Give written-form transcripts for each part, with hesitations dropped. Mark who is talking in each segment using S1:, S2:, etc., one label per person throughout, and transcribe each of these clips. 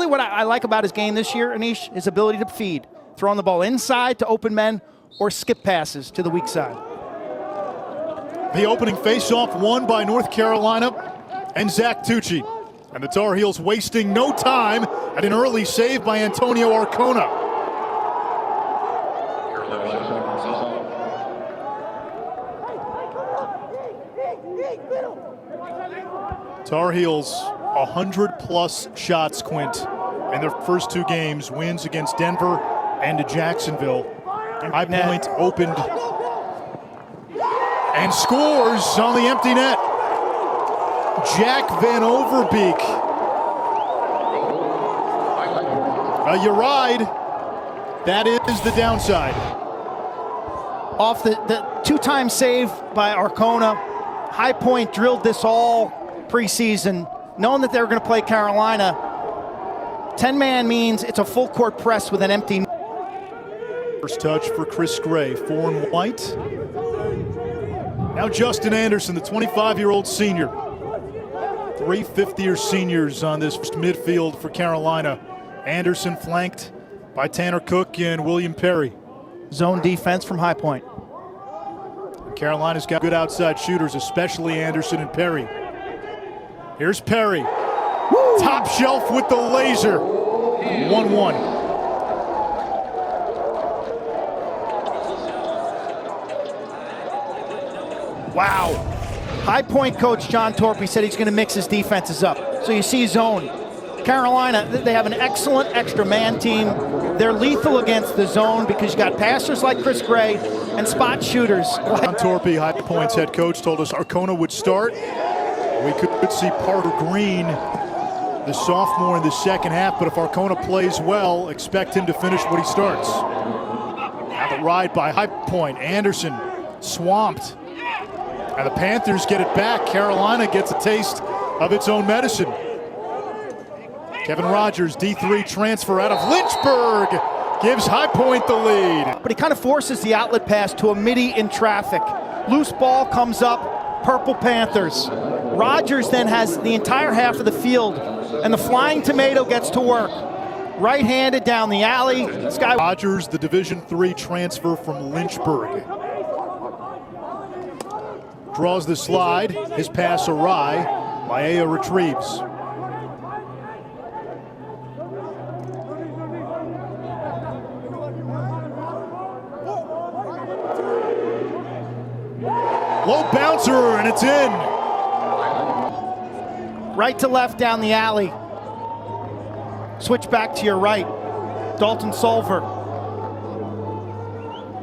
S1: really what I like about his game this year, Anish, his ability to feed. Throwing the ball inside to open men or skip passes to the weak side.
S2: The opening faceoff won by North Carolina and Zach Tucci. And the Tar Heels wasting no time at an early save by Antonio Arcona. Tar Heels 100-plus shots, Quint, in their first 2 games. Wins against Denver and Jacksonville. High Point opened and scores on the empty net. Jack Van Overbeek. You ride. That is the downside.
S1: Off the 2-time save by Arcona. High Point drilled this all preseason, knowing that they were going to play Carolina. 10-man means it's a full court press with an empty.
S2: First touch for Chris Gray, 4 and white. Now Justin Anderson, the 25-year-old senior. 3 fifth-year seniors on this midfield for Carolina. Anderson flanked by Tanner Cook and William Perry.
S1: Zone defense from High Point.
S2: Carolina's got good outside shooters, especially Anderson and Perry. Here's Perry. Woo! Top shelf with the laser. 1-1.
S1: Wow. High Point coach John Torpy said he's going to mix his defenses up. So you see zone. Carolina, they have an excellent extra man team. They're lethal against the zone because you got passers like Chris Gray and spot shooters.
S2: John Torpy, High Point's head coach, told us Arcona would start. We could see Parker Green, the sophomore, in the second half, but if Arcona plays well, expect him to finish what he starts. Now the ride by High Point. Anderson swamped. And the Panthers get it back. Carolina gets a taste of its own medicine. Kevin Rogers, D3 transfer out of Lynchburg, gives High Point the lead.
S1: But he kind of forces the outlet pass to a midi in traffic. Loose ball comes up, Purple Panthers. Rogers then has the entire half of the field, and the Flying Tomato gets to work. Right-handed down the alley.
S2: Rogers, the Division III transfer from Lynchburg. Draws the slide, his pass awry. Mayea retrieves. Low bouncer, and it's in.
S1: Right to left down the alley. Switch back to your right. Dalton Solver.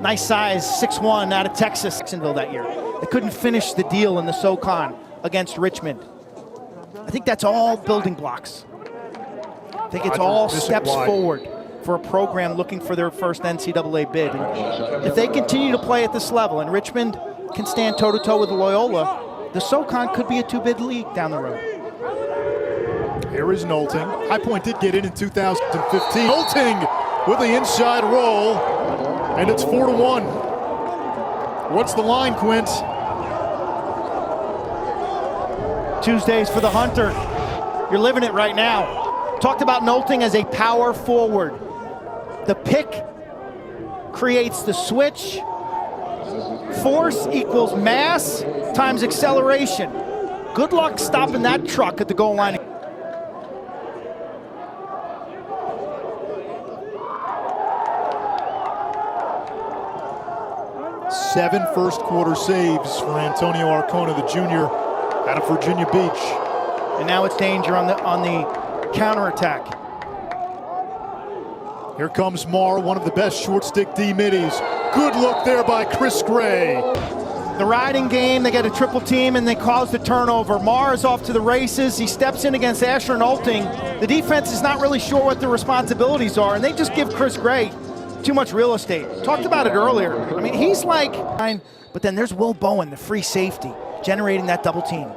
S1: Nice size, 6'1", out of Texas. Jacksonville that year. They couldn't finish the deal in the SoCon against Richmond. I think that's all building blocks. I think it's all steps forward for a program looking for their first NCAA bid. And if they continue to play at this level, and Richmond can stand toe-to-toe with Loyola, the SoCon could be a 2-bid league down the road.
S2: Here is Nolting. High Point did get in 2015. Nolting with the inside roll, and it's 4-1. What's the line, Quint?
S1: Tuesdays for the Hunter. You're living it right now. Talked about Nolting as a power forward. The pick creates the switch. Force equals mass times acceleration. Good luck stopping that truck at the goal line.
S2: Seven first-quarter saves for Antonio Arcona, the junior, out of Virginia Beach.
S1: And now it's danger on the counterattack.
S2: Here comes Marr, one of the best short-stick D-middies. Good look there by Chris Gray.
S1: The riding game, they get a triple team and they cause the turnover. Marr is off to the races. He steps in against Asher Nolting. The defense is not really sure what their responsibilities are, and they just give Chris Gray too much real estate. Talked about it earlier. I mean, he's like, but then there's Will Bowen, the free safety, generating that double team.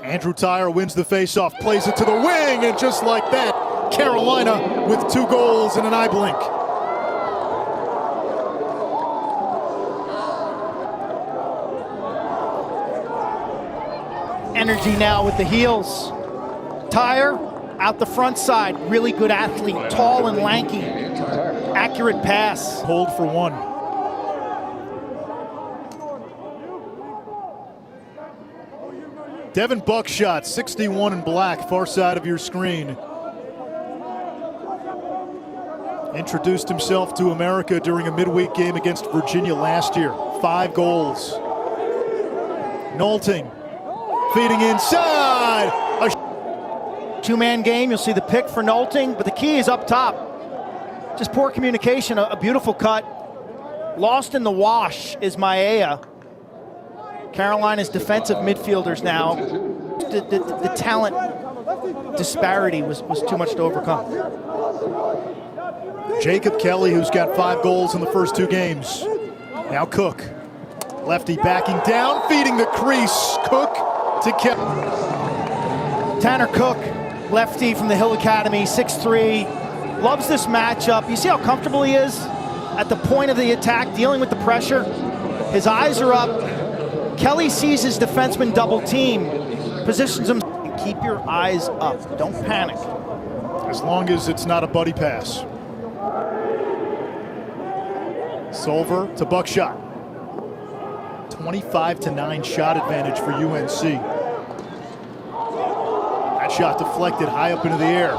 S2: Andrew Tyre wins the faceoff, plays it to the wing, and just like that, Carolina with 2 goals in an eye blink.
S1: Energy now with the heels. Tyre Out the front side, really good athlete, tall and lanky. Accurate pass.
S2: Hold for one. Devin Buckshot, 61 in black, far side of your screen. Introduced himself to America during a midweek game against Virginia last year. 5 goals. Nolting feeding inside. A
S1: two-man game, you'll see the pick for Nolting, but the key is up top. Just poor communication, a beautiful cut. Lost in the wash is Mayea. Carolina's defensive midfielders now. The talent disparity was too much to overcome.
S2: Jacob Kelly, who's got 5 goals in the first 2 games. Now Cook. Lefty backing down, feeding the crease. Cook to Kelly.
S1: Tanner Cook, lefty from the Hill Academy, 6'3". Loves this matchup. You see how comfortable he is at the point of the attack, dealing with the pressure. His eyes are up. Kelly sees his defenseman double team, positions him. Keep your eyes up, don't panic.
S2: As long as it's not a buddy pass. Solver to Buckshot. 25-9 shot advantage for UNC. That shot deflected high up into the air.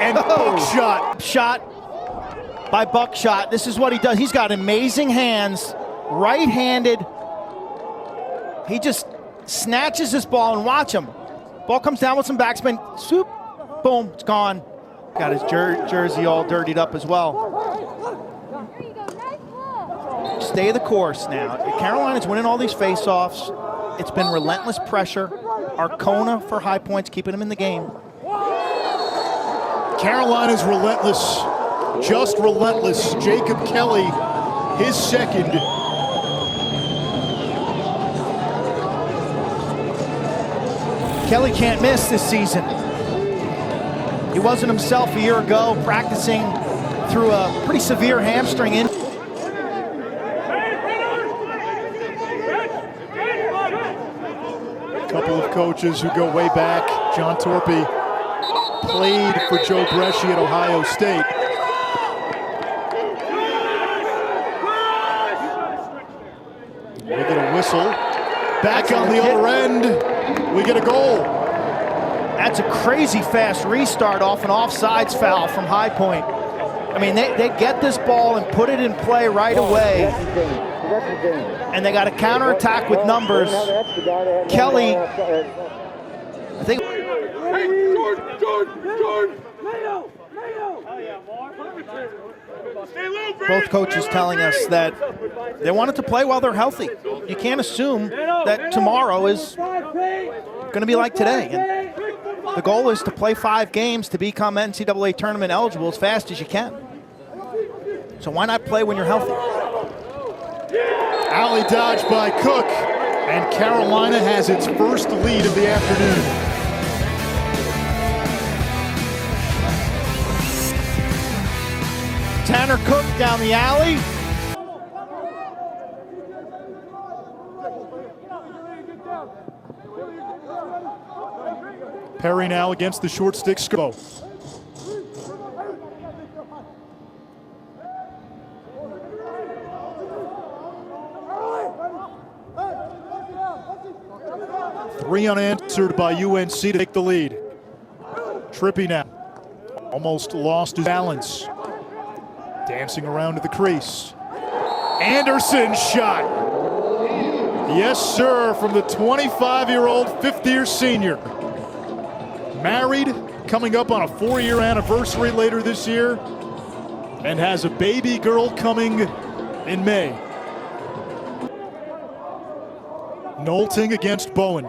S2: And Buckshot.
S1: Shot by Buckshot. This is what he does. He's got amazing hands, right-handed. He just snatches this ball, and watch him. Ball comes down with some backspin. Swoop, boom, it's gone. Got his jersey all dirtied up as well. Stay the course now. Carolina's winning all these face-offs. It's been relentless pressure. Arcona for high points, keeping him in the game.
S2: Carolina's relentless, just relentless. Jacob Kelly, his second.
S1: Kelly can't miss this season. He wasn't himself a year ago, practicing through a pretty severe hamstring injury.
S2: A couple of coaches who go way back. John Torpy played for Joe Bresci at Ohio State. We get a whistle. Back on the other end, we get a goal.
S1: That's a crazy fast restart off an offsides foul from High Point. I mean, they get this ball and put it in play right away. And they got a counterattack with numbers. Kelly, I think. Both coaches telling us that they wanted to play while they're healthy. You can't assume that tomorrow is going to be like today. And the goal is to play 5 games to become NCAA tournament eligible as fast as you can. So why not play when you're healthy?
S2: Alley dodge by Cook, and Carolina has its first lead of the afternoon.
S1: Tanner Cook down the alley.
S2: Perry now against the short stick. Sco. Three unanswered by UNC to take the lead. Trippy now. Almost lost his balance. Dancing around to the crease. Anderson shot. Yes, sir, from the 25-year-old fifth-year senior. Married, coming up on a 4-year anniversary later this year, and has a baby girl coming in May. Nolting against Bowen.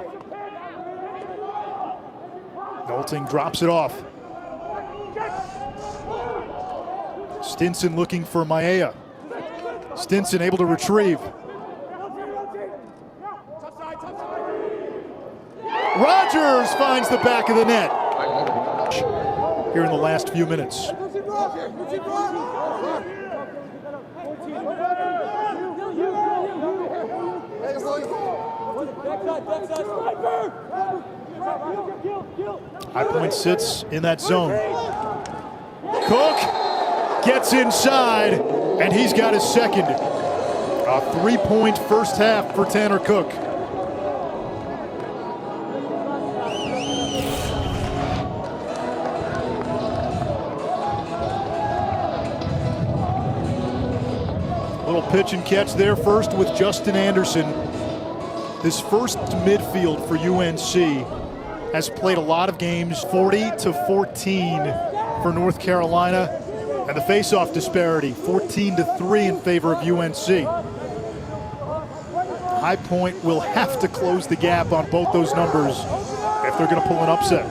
S2: Nolting drops it off. Stinson looking for Mayea. Stinson able to retrieve. Rogers finds the back of the net. Here in the last few minutes. High Point sits in that zone. Cook gets inside, and he's got his second. A 3-point first half for Tanner Cook. Little pitch and catch there first with Justin Anderson. This first midfield for UNC has played a lot of games, 40-14 for North Carolina. And the face-off disparity, 14-3 in favor of UNC. High Point will have to close the gap on both those numbers if they're going to pull an upset.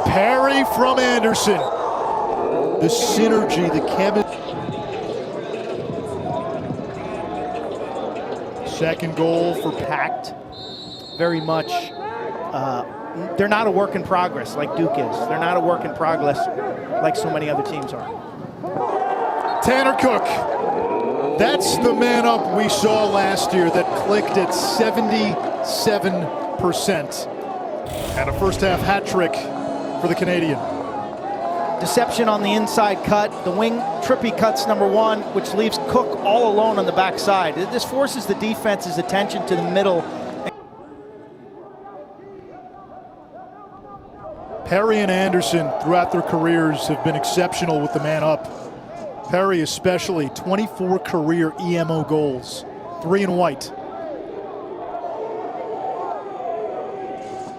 S2: Parry from Anderson. The synergy, the chemistry. Second goal for
S1: Packed very much. They're not a work in progress like Duke is. They're not a work in progress like so many other teams are.
S2: Tanner Cook. That's the man up we saw last year that clicked at 77%. And a first half hat trick for the Canadian.
S1: Deception on the inside cut. The wing trippy cuts #1, which leaves Cook all alone on the backside. This forces the defense's attention to the middle.
S2: Perry and Anderson throughout their careers have been exceptional with the man up. Perry especially, 24 career EMO goals, 3 in white.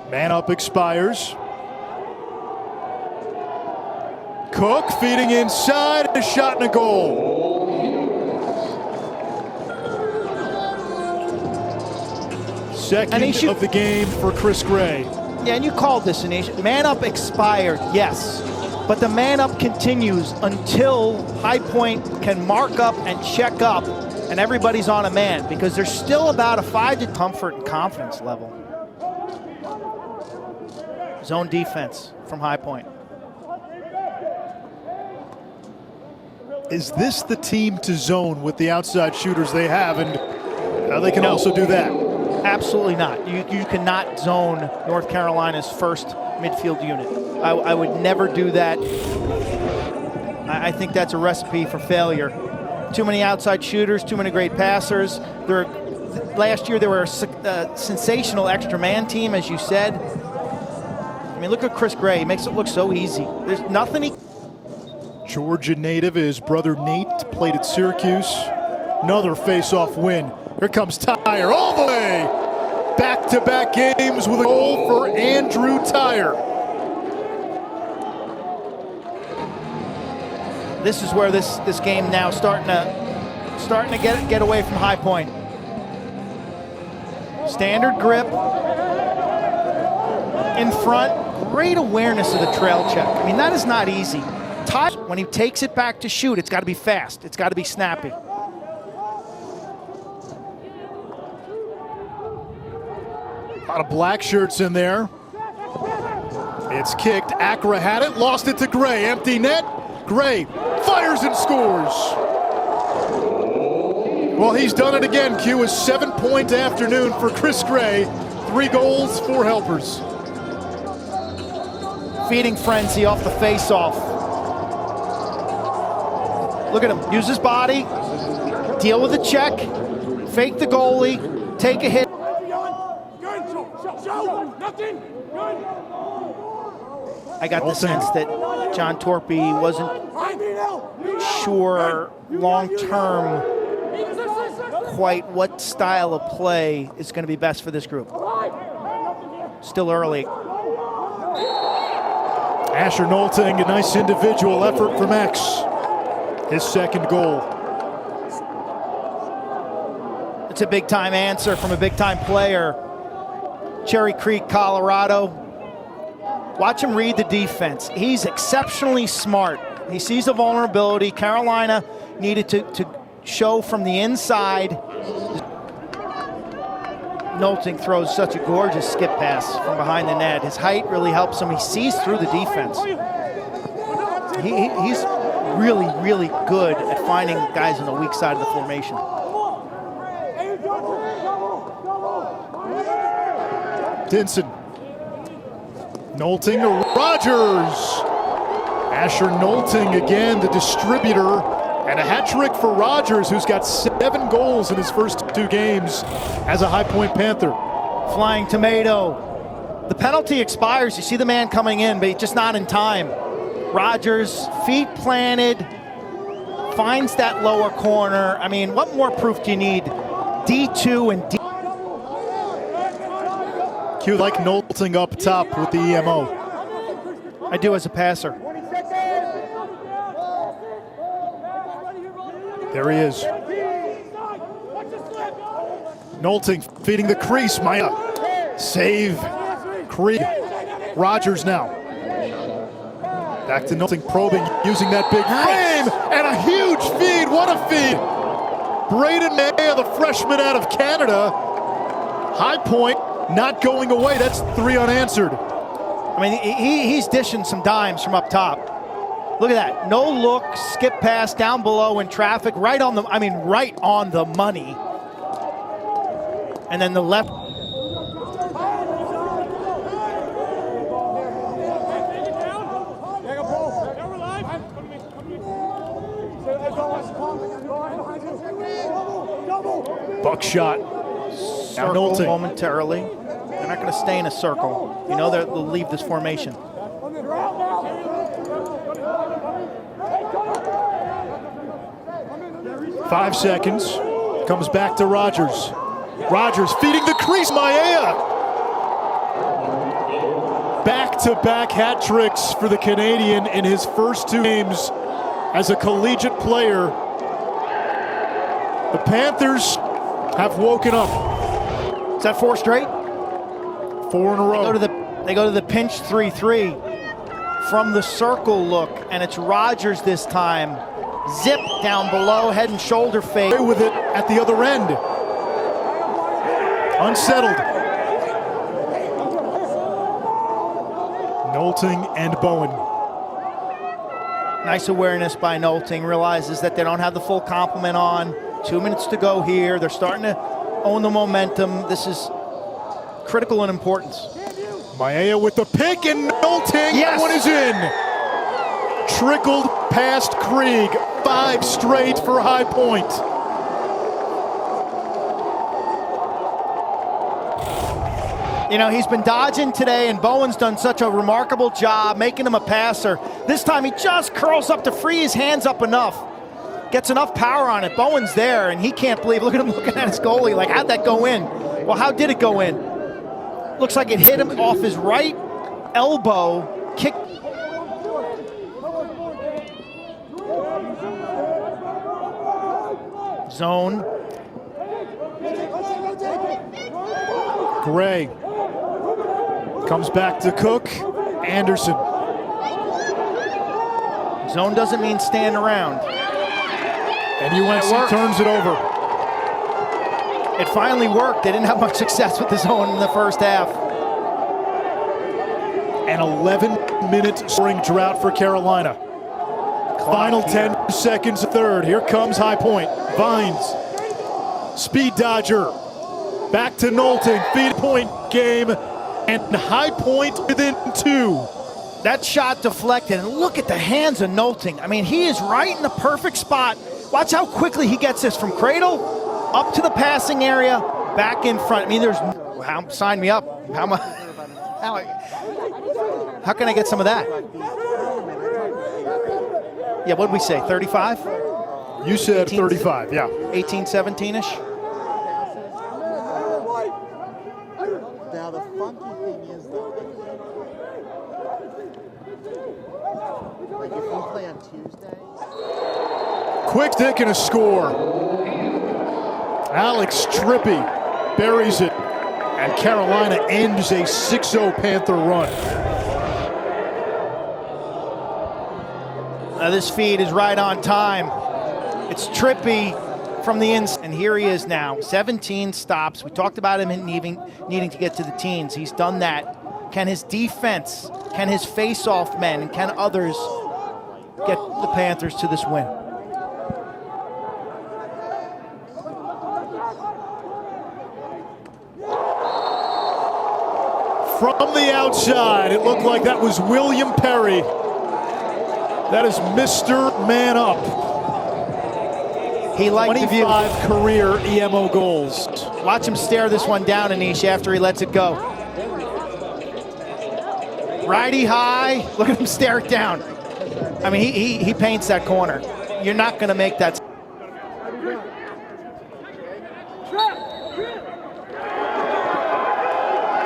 S2: Man up expires. Cook feeding inside, a shot and a goal. Second of the game for Chris Gray.
S1: Yeah, and you called this, Anish. Man up expired, yes. But the man up continues until High Point can mark up and check up, and everybody's on a man, because there's still about a 5 to comfort and confidence level. Zone defense from High Point.
S2: Is this the team to zone with the outside shooters they have, and they can also do that?
S1: Absolutely not. You cannot zone North Carolina's first midfield unit. I would never do that. I think that's a recipe for failure. Too many outside shooters, too many great passers. Last year they were a sensational extra man team, as you said. I mean, look at Chris Gray. He makes it look so easy. There's nothing he...
S2: Georgia native, his brother Nate played at Syracuse. Another face-off win. Here comes Tyre all the way. Back-to-back games with a goal for Andrew Tyre.
S1: This is where this game now starting to get away from High Point. Standard grip in front. Great awareness of the trail check. I mean, that is not easy. Tyre, when he takes it back to shoot, it's got to be fast. It's got to be snappy.
S2: A lot of black shirts in there. It's kicked. Accra had it, lost it to Gray. Empty net. Gray fires and scores. Well, he's done it again. Q, a 7-point afternoon for Chris Gray. 3 goals, 4 helpers.
S1: Feeding frenzy off the face-off. Look at him. Use his body. Deal with the check. Fake the goalie. Take a hit. I got the sense that John Torpy wasn't sure long-term quite what style of play is going to be best for this group. Still early.
S2: Asher Nolting, a nice individual effort from X. His second goal.
S1: It's a big-time answer from a big-time player. Cherry Creek, Colorado. Watch him read the defense. He's exceptionally smart. He sees a vulnerability. Carolina needed to show from the inside. Nolting throws such a gorgeous skip pass from behind the net. His height really helps him. He sees through the defense. He's really, really good at finding guys on the weak side of the formation.
S2: Dinson. Nolting to Rogers. Asher Nolting again, the distributor. And a hat trick for Rogers, who's got 7 goals in his first 2 games as a High Point Panther.
S1: Flying tomato. The penalty expires. You see the man coming in, but he's just not in time. Rogers, feet planted, finds that lower corner. I mean, what more proof do you need? D2 and D.
S2: Cue like Nolting up top with the EMO.
S1: I do as a passer.
S2: There he is. Nolting feeding the crease. Mayea. Save. Krieg. Rogers now. Back to Nolting, probing, using that big frame. And a huge feed. What a feed. Brayden Mayea, the freshman out of Canada. High Point not going away. That's 3 unanswered.
S1: I mean, he's dishing some dimes from up top. Look at that. No look, skip pass down below in traffic, right on the money. And then the left.
S2: Buckshot.
S1: Circle momentarily. They're not going to stay in a circle. You know they'll leave this formation.
S2: Five seconds. Comes back to Rogers. Rogers feeding the crease. Mayea. Back-to-back hat tricks for the Canadian in his first 2 games as a collegiate player. The Panthers have woken up.
S1: Is that 4 straight?
S2: 4 in a row.
S1: They go to the pinch 3-3 from the circle look, and it's Rogers this time. Zip down below, head and shoulder fake.
S2: With it at the other end. Unsettled. Nolting and Bowen.
S1: Nice awareness by Nolting. Realizes that they don't have the full complement on. 2 minutes to go here. They're starting to own the momentum. This is critical in importance.
S2: Mayea with the pick, and Nolting.
S1: Yes.
S2: That one is in. Trickled past Krieg. 5 straight for High Point.
S1: You know, he's been dodging today, and Bowen's done such a remarkable job making him a passer. This time he just curls up to free his hands up enough. Gets enough power on it. Bowen's there, and he can't believe. Look at him looking at his goalie like, how'd that go in? Well, how did it go in? Looks like it hit him off his right elbow. Kick. Zone.
S2: Gray comes back to Cook. Anderson.
S1: Zone doesn't mean stand around.
S2: And UNC turns it over.
S1: It finally worked. They didn't have much success with the zone in the first half.
S2: An 11-minute scoring drought for Carolina. Final 10 seconds of third. Here comes High Point. Vines. Speed dodger. Back to Nolting. Feed point game. And High Point within 2.
S1: That shot deflected. And look at the hands of Nolting. I mean, he is right in the perfect spot. Watch how quickly he gets this from cradle up to the passing area, back in front. I mean, sign me up. How can I get some of that? Yeah, what did we say, 35?
S2: You said 35, yeah.
S1: 18, 17-ish?
S3: Now the funky thing is though, like if we play on Tuesday.
S2: Quick stick and a score. Alex Trippy buries it, and Carolina ends a 6-0 Panther run.
S1: This feed is right on time. It's Trippy from the inside, and here he is now. 17 stops. We talked about him needing to get to the teens. He's done that. Can his defense, can his face-off men, and can others get the Panthers to this win.
S2: From the outside, it looked like that was William Perry. That is Mr. Man Up.
S1: He liked the view.
S2: 25 career EMO goals.
S1: Watch him stare this one down, Anish, after he lets it go. Righty high. Look at him stare it down. I mean, he paints that corner. You're not going to make that.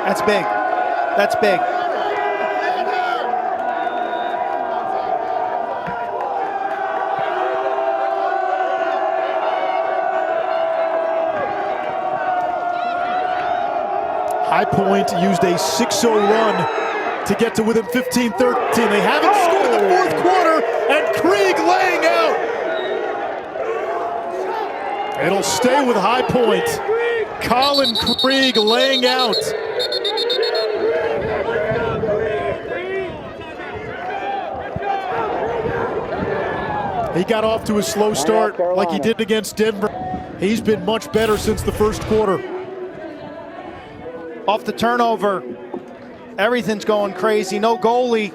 S1: That's big. That's big.
S2: High Point used a 6-0 run to get to within 15-13. They haven't scored in the fourth quarter, and Krieg laying out. It'll stay with High Point. Colin Krieg laying out. He got off to a slow start like he did against Denver. He's been much better since the first quarter.
S1: Off the turnover, everything's going crazy. No goalie.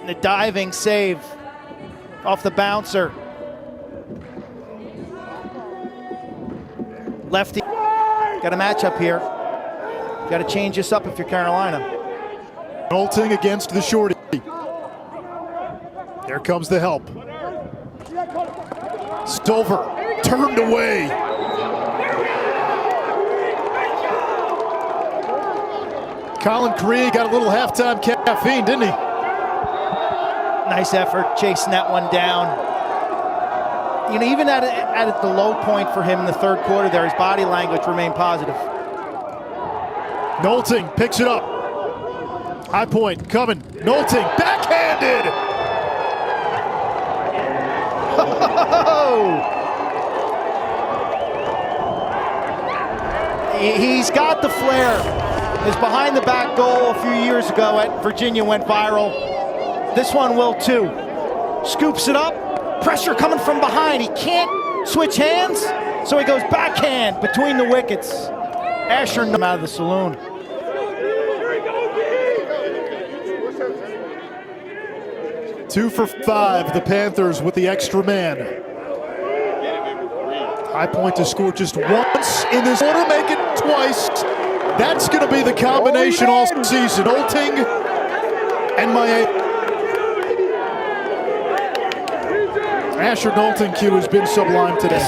S1: The diving save off the bouncer. Lefty. Got a matchup here. Got to change this up if you're Carolina.
S2: Nolting against the shorty. Here comes the help. Stover turned away. Colin Krieg got a little halftime caffeine, didn't he?
S1: Nice effort chasing that one down. You know, even at the low point for him in the third quarter there, his body language remained positive.
S2: Nolting picks it up. High Point coming. Nolting backhanded.
S1: He's got the flair. His behind the back goal a few years ago at Virginia went viral. This one will too. Scoops it up. Pressure coming from behind. He can't switch hands, so he goes backhand between the wickets. Asher out of the saloon.
S2: Two for 5, the Panthers with the extra man. High Point to score just once in this quarter, make it twice. That's going to be the combination all season. Nolting and Mayea. Asher Nolting Q has been sublime today.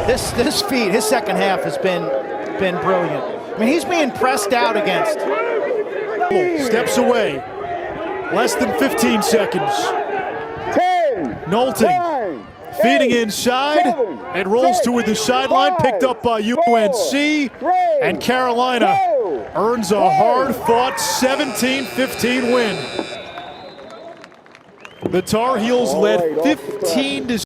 S1: This feat, his second half has been brilliant. I mean, he's being pressed out against.
S2: Steps away. Less than 15 seconds.
S3: 10.
S2: Nolting feeding inside. It rolls toward the sideline, picked up by UNC. And Carolina earns a hard-fought 17-15 win. The Tar Heels led 15-0.